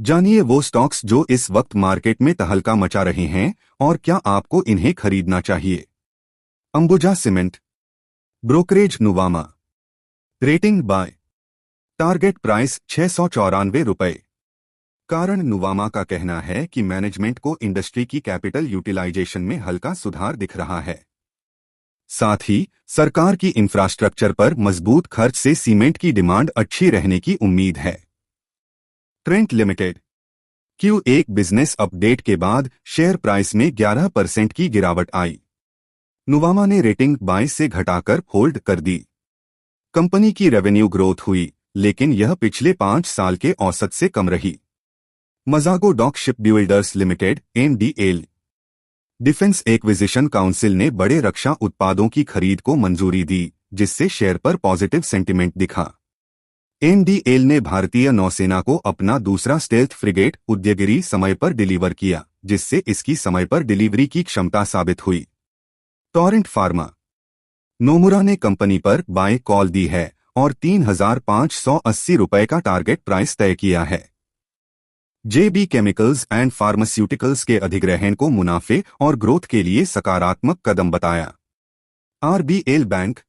जानिए वो स्टॉक्स जो इस वक्त मार्केट में तहलका मचा रहे हैं और क्या आपको इन्हें खरीदना चाहिए। Ambuja cement, brokerage Nuvama, rating buy, target price ₹694। कारण नुवामा का कहना है कि मैनेजमेंट को इंडस्ट्री की कैपिटल यूटिलाइजेशन में हल्का सुधार दिख रहा है। साथ ही सरकार की इंफ्रास्ट्रक्चर पर मजबूत खर्च से सीमेंट की डिमांड अच्छी रहने की उम्मीद है। Trent limited, Q1 business update के बाद शेयर प्राइस में 11% की गिरावट आई। नुवामा ने रेटिंग बाय से घटाकर होल्ड कर दी। कंपनी की रेवेन्यू ग्रोथ हुई, लेकिन यह पिछले 5 साल के औसत से कम रही। Mazagon dock shipbuilders limited (MDL), defence acquisition council ने बड़े रक्षा उत्पादों की खरीद को मंजूरी दी, जिससे शेयर पर पॉजिटिव सेंटिमेंट दिखा। MDL ने भारतीय नौसेना को अपना दूसरा स्टेल्थ फ्रिगेट उदयगिरी समय पर डिलीवर किया, जिससे इसकी समय पर डिलीवरी की क्षमता साबित हुई। टोरेंट फार्मा, नोमुरा ने कंपनी पर बाय कॉल दी है और ₹3,580 का टारगेट प्राइस तय किया है। JB केमिकल्स एंड फार्मास्यूटिकल्स के अधिग्रहण को मुनाफे और ग्रोथ के लिए सकारात्मक कदम बताया। RBL बैंक,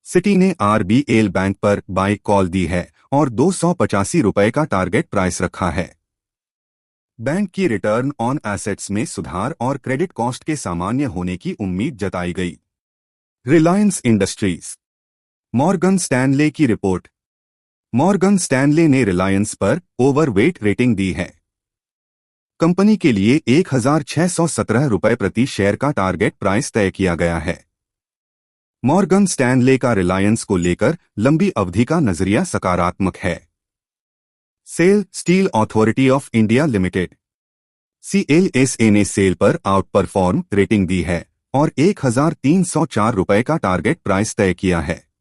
सिटी ने RBL बैंक पर बाय कॉल दी है और ₹285 का टारगेट प्राइस रखा है। बैंक की रिटर्न ऑन एसेट्स में सुधार और क्रेडिट कॉस्ट के सामान्य होने की उम्मीद जताई गई। रिलायंस इंडस्ट्रीज, मॉर्गन स्टैनले की रिपोर्ट। मॉर्गन स्टैनले ने रिलायंस पर ओवरवेट रेटिंग दी है। कंपनी के लिए ₹1,617 प्रति शेयर का टारगेट प्राइस तय किया गया है। मॉर्गन स्टैनले का रिलायंस को लेकर लंबी अवधि का नजरिया सकारात्मक है। SAIL Steel Authority of India Limited (CLSA) ने सेल पर आउट परफॉर्म रेटिंग दी है और ₹1,304 का टारगेट प्राइस तय किया है।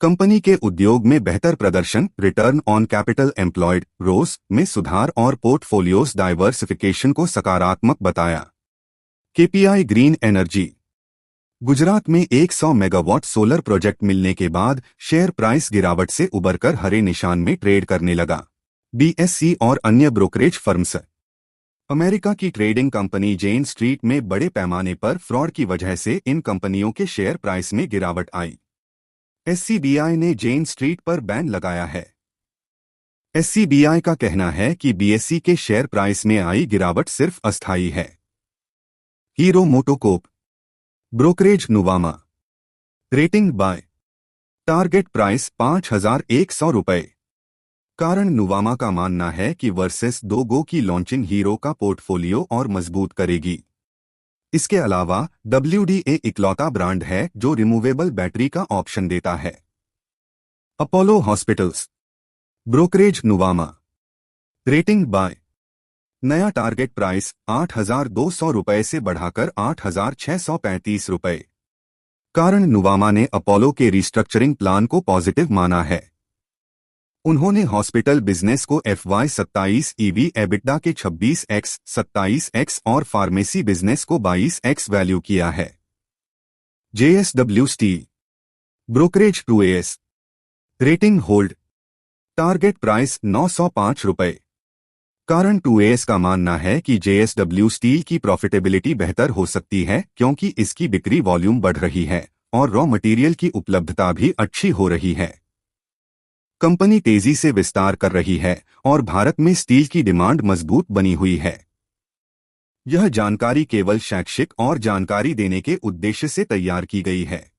कंपनी के उद्योग में बेहतर प्रदर्शन, return on capital employed (ROCE) में सुधार और पोर्टफोलियोज डाइवर्सिफिकेशन को सकारात्मक बताया। KPI ग्रीन एनर्जी, गुजरात में 100 मेगावाट सोलर प्रोजेक्ट मिलने के बाद शेयर प्राइस गिरावट से उबरकर हरे निशान में ट्रेड करने लगा। BSE और अन्य ब्रोकरेज फर्म्स, अमेरिका की ट्रेडिंग कंपनी जेन स्ट्रीट में बड़े पैमाने पर फ्रॉड की वजह से इन कंपनियों के शेयर प्राइस में गिरावट आई। SCBI ने जेन स्ट्रीट पर बैन लगाया है। SCBI का कहना है कि BSE के शेयर प्राइस में आई गिरावट सिर्फ अस्थायी है। Hero MotoCorp, brokerage Nuvama, rating buy, target price ₹5,100। कारण नुवामा का मानना है कि वर्सेस 2GO की लॉन्चिंग हीरो का पोर्टफोलियो और मजबूत करेगी। इसके अलावा WDA इकलौता ब्रांड है जो रिमूवेबल बैटरी का ऑप्शन देता है। Apollo Hospitals, brokerage Nuvama, rating buy, नया टारगेट प्राइस ₹8,200 से बढ़ाकर ₹8,635। कारण नुवामा ने अपोलो के रिस्ट्रक्चरिंग प्लान को पॉजिटिव माना है। उन्होंने हॉस्पिटल बिजनेस को FY27 EV EBITDA के 26x, 27x और फार्मेसी बिजनेस को 22x वैल्यू किया है। JSW steel, brokerage 2AS, rating hold, target price ₹905। कारण 2AS का मानना है कि JSW स्टील की प्रॉफिटेबिलिटी बेहतर हो सकती है क्योंकि इसकी बिक्री वॉल्यूम बढ़ रही है और रॉ मटेरियल की उपलब्धता भी अच्छी हो रही है। कंपनी तेजी से विस्तार कर रही है और भारत में स्टील की डिमांड मजबूत बनी हुई है। यह जानकारी केवल शैक्षिक और जानकारी देने के उद्देश्य से तैयार की गई है।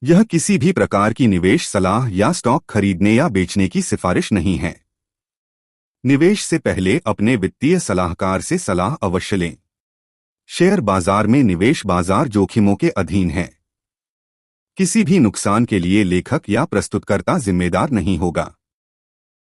यह किसी भी प्रकार की निवेश सलाह या स्टॉक खरीदने या बेचने की सिफारिश नहीं है। निवेश से पहले अपने वित्तीय सलाहकार से सलाह अवश्य लें। शेयर बाजार में निवेश बाजार जोखिमों के अधीन है। किसी भी नुकसान के लिए लेखक या प्रस्तुतकर्ता जिम्मेदार नहीं होगा।